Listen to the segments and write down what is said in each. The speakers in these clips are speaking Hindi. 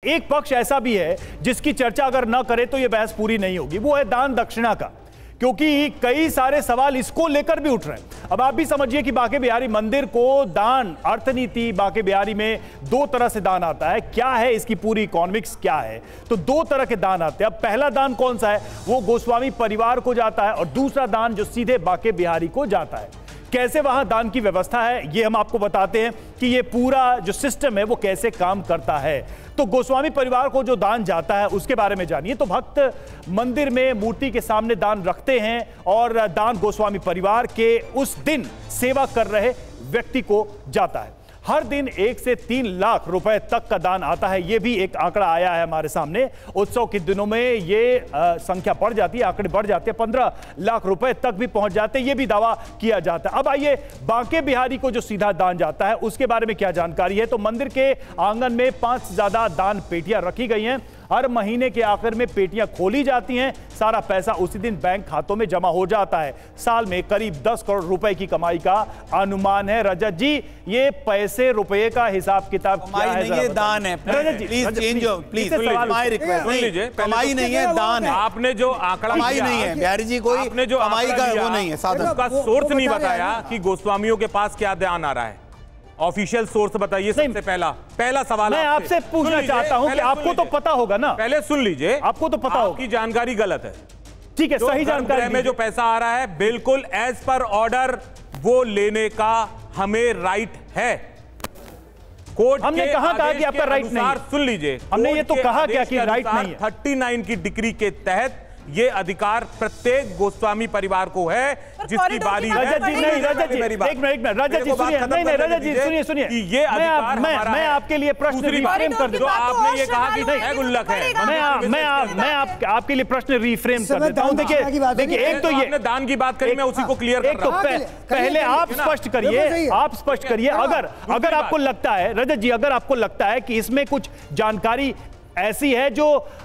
एक पक्ष ऐसा भी है जिसकी चर्चा अगर न करे तो यह बहस पूरी नहीं होगी, वो है दान दक्षिणा का, क्योंकि कई सारे सवाल इसको लेकर भी उठ रहे हैं। अब आप भी समझिए कि बांके बिहारी मंदिर को दान, अर्थनीति बांके बिहारी में दो तरह से दान आता है। क्या है इसकी पूरी इकोनॉमिक्स क्या है? तो दो तरह के दान आते हैं। अब पहला दान कौन सा है? वो गोस्वामी परिवार को जाता है, और दूसरा दान जो सीधे बांके बिहारी को जाता है। कैसे वहां दान की व्यवस्था है ये हम आपको बताते हैं कि ये पूरा जो सिस्टम है वो कैसे काम करता है। तो गोस्वामी परिवार को जो दान जाता है उसके बारे में जानिए। तो भक्त मंदिर में मूर्ति के सामने दान रखते हैं और दान गोस्वामी परिवार के उस दिन सेवा कर रहे व्यक्ति को जाता है। हर दिन 1 से 3 लाख रुपए तक का दान आता है। यह भी एक आंकड़ा आया है हमारे सामने। उत्सव के दिनों में ये संख्या बढ़ जाती है, आंकड़े बढ़ जाते हैं, 15 लाख रुपए तक भी पहुंच जाते हैं, ये भी दावा किया जाता है। अब आइए बांके बिहारी को जो सीधा दान जाता है उसके बारे में क्या जानकारी है। तो मंदिर के आंगन में 5 से ज्यादा दान पेटियां रखी गई हैं। हर महीने के आखिर में पेटियां खोली जाती हैं, सारा पैसा उसी दिन बैंक खातों में जमा हो जाता है। साल में करीब 10 करोड़ रुपए की कमाई का अनुमान है। रजत जी, ये पैसे रुपए का हिसाब किताब क्या है? नहीं, ये दान है। Rajat ji please change, please my request. सुन लीजिए, कमाई नहीं है, दान है। आपने जो आंकड़ा कमाई नहीं है बिहारी जी, कोई आपने जो कमाई का वो नहीं है साधन। उसका सोर्स नहीं बताया कि गोस्वामियों के पास क्या दान आ रहा है। ऑफिशियल सोर्स बताइए। सबसे पहला सवाल मैं आपसे पूछना चाहता हूं कि आपको तो पता होगा ना। पहले सुन लीजिए, आपको तो पता होगा। आपकी जानकारी गलत है। ठीक है, सही जानकारी में जो पैसा आ रहा है बिल्कुल एज पर ऑर्डर वो लेने का हमें राइट है। कोर्ट हमने कहा कि आपका राइट नहीं है। सुन लीजिए, हमने ये तो कहा क्या कि राइट नहीं है। 39 की डिग्री के तहत ये अधिकार प्रत्येक गोस्वामी परिवार को है जिसकी बारी है। रजत जी नहीं, रजत जी एक मिनट रजत जी सुनिए, नहीं रजत जी सुनिए ये अधिकार मैं आपके लिए प्रश्न रिफ्रेम कर देता हूं। आपने ये कहा कि है गुल्लक है, मैं आपके लिए प्रश्न रिफ्रेम कर देता हूं। देखिए एक तो ये दान की बात करी, मैं उसी को क्लियर कर रहा हूं। पहले आप स्पष्ट करिए, अगर आपको लगता है रजत जी, अगर आपको लगता है कि इसमें कुछ जानकारी ऐसी है जो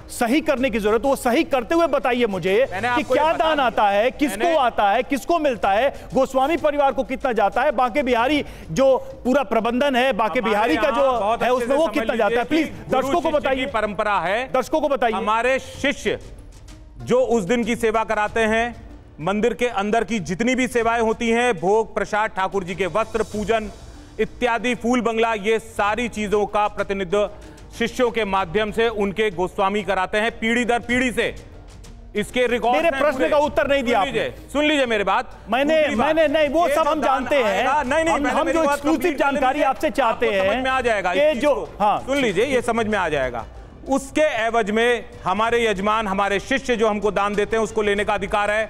सही करने की जरूरत, वो सही करते हुए बताइए मुझे कि क्या दान आता है, किसको आता है, किसको मिलता है, गोस्वामी परिवार को कितना जाता है, बांके बिहारी जो पूरा प्रबंधन है बांके बिहारी का जो है उसमें वो कितना जाता है। प्लीज दर्शकों को बताइए। परंपरा है, दर्शकों को बताइए। हमारे शिष्य जो उस दिन की सेवा कराते हैं, मंदिर के अंदर की जितनी भी सेवाएं होती हैं, भोग प्रसाद, ठाकुर जी के वस्त्र, पूजन इत्यादि, फूल बंगला, ये सारी चीजों का प्रतिनिधित्व शिष्यों के माध्यम से उनके गोस्वामी कराते हैं पीढ़ी दर पीढ़ी से। इसके रिकॉर्ड मेरे प्रश्न का उत्तर नहीं दिया आपने। सुन लीजिए मेरी बात। मैंने नहीं, वो सब हम जानते हैं। हम जो एक्सक्लूसिव जानकारी आपसे चाहते हैं समझ में आ जाएगा ये जो, हाँ सुन लीजिए, ये समझ में आ जाएगा। उसके एवज में हमारे यजमान, हमारे शिष्य जो हमको दान देते हैं उसको लेने का अधिकार है।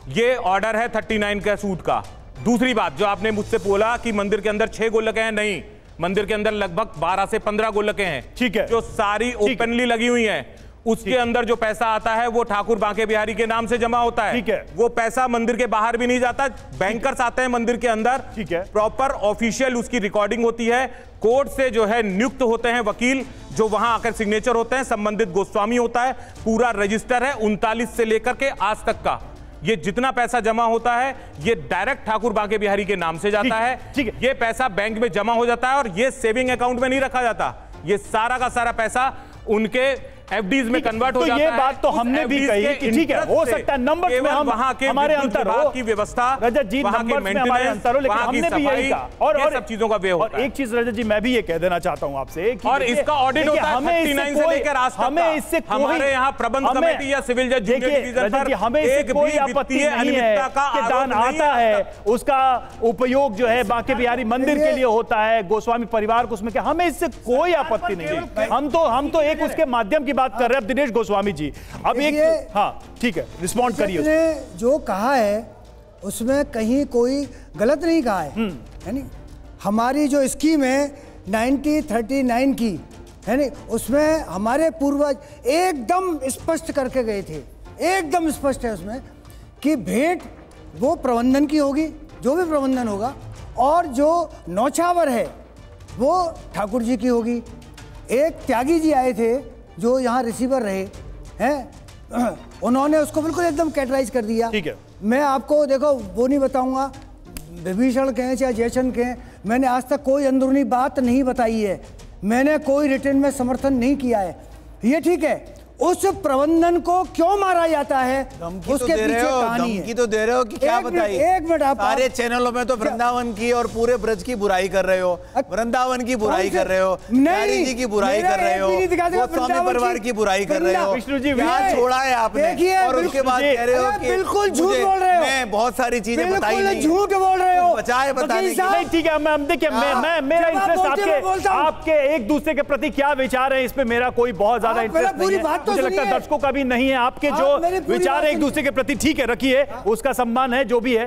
ये ऑर्डर है 39 का सूद का। दूसरी बात जो आपने मुझसे बोला कि मंदिर के अंदर 6 गोलकें हैं, नहीं, मंदिर के अंदर लगभग 12 से 15 गोलकें हैं। ठीक है, जो सारी ओपनली लगी हुई हैं। उसके अंदर जो पैसा आता है वो ठाकुर बांके बिहारी के नाम से जमा होता है। ठीक है, वो पैसा मंदिर के बाहर भी नहीं जाता, बैंकर्स आते हैं मंदिर के अंदर। ठीक है, प्रॉपर ऑफिशियल उसकी रिकॉर्डिंग होती है। कोर्ट से जो है नियुक्त होते हैं वकील, जो वहां आकर सिग्नेचर होते हैं, संबंधित गोस्वामी होता है, पूरा रजिस्टर है 39 से लेकर के आज तक का। ये जितना पैसा जमा होता है ये डायरेक्ट ठाकुर बांके बिहारी के नाम से जाता है। ठीक है, ये पैसा बैंक में जमा हो जाता है और ये सेविंग अकाउंट में नहीं रखा जाता। ये सारा का सारा पैसा उनके एफडीज में कन्वर्ट हो जाता है। ये बात तो हमने भी कही कि ठीक है, हो सकता है नंबर्स में हम हमारे अंतर हो की व्यवस्था, रजत जी, नंबर्स में हमारे अंतर हो, लेकिन हमने भी यही कहा। और सब चीजों का वे होता है। एक चीज रजत जी मैं भी ये कह देना चाहता हूं आपसे कि और इसका ऑडिट होता है हमें इससे हमारे यहाँ प्रबंध कमेटी या सिविल जज जूनियर डिवीजन पर हमें इससे कोई आपत्ति नहीं है कि दान आता है, उसका उपयोग जो है बांके बिहारी मंदिर के लिए होता है, गोस्वामी परिवार को उसमें क्या, हमें इससे कोई आपत्ति नहीं है। हम तो एक उसके माध्यम की बात कर रहे हैं। दिनेश गोस्वामी जी, अब एक, हाँ ठीक है, रिस्पॉन्ड करिए। उसने जो कहा है उसमें कहीं कोई गलत नहीं कहा है, यानी हमारी जो स्कीम है 1939 की, है नहीं, उसमें हमारे पूर्वज एकदम स्पष्ट करके गए थे, एकदम स्पष्ट है उसमें कि भेंट वो प्रबंधन की होगी, जो भी प्रबंधन होगा, और जो नौछावर है वो ठाकुर जी की होगी। एक त्यागी जी आए थे जो यहाँ रिसीवर रहे हैं, उन्होंने उसको बिल्कुल एकदम कैटराइज कर दिया। ठीक है, मैं आपको देखो वो नहीं बताऊंगा, विभीषण के चाहे जयचंद के, मैंने आज तक कोई अंदरूनी बात नहीं बताई है। मैंने कोई रिटर्न में समर्थन नहीं किया है, ये ठीक है। उस प्रबंधन को क्यों मारा जाता है, उसके पीछे कहानी है। धमकी तो दे रहे हो कि क्या बताइए। एक मिनट, आप सारे चैनलों में तो वृंदावन की और पूरे ब्रज की बुराई कर रहे हो, वृंदावन की बुराई कर रहे हो, नारी जी की बुराई कर रहे हो, गोस्वामी परिवार की बुराई कर रहे हो। विष्णु जी, क्या छोड़ा है आपने, और उसके बाद कह रहे हो कि बिल्कुल झूठ बोल रहे हो, मैं बहुत सारी चीजें बताई नहीं, झूठ बोल रहे हो, बचाए बताने की। ठीक है, मैं देखिए, मेरा इंटरेस्ट आपके एक दूसरे के प्रति क्या विचार है, इस पे मेरा कोई बहुत ज्यादा इंटरेस्ट नहीं है। मुझे लगता है दर्शकों का भी नहीं है। आपके जो विचार है एक दूसरे के प्रति, ठीक है, रखिए, उसका सम्मान है जो भी है,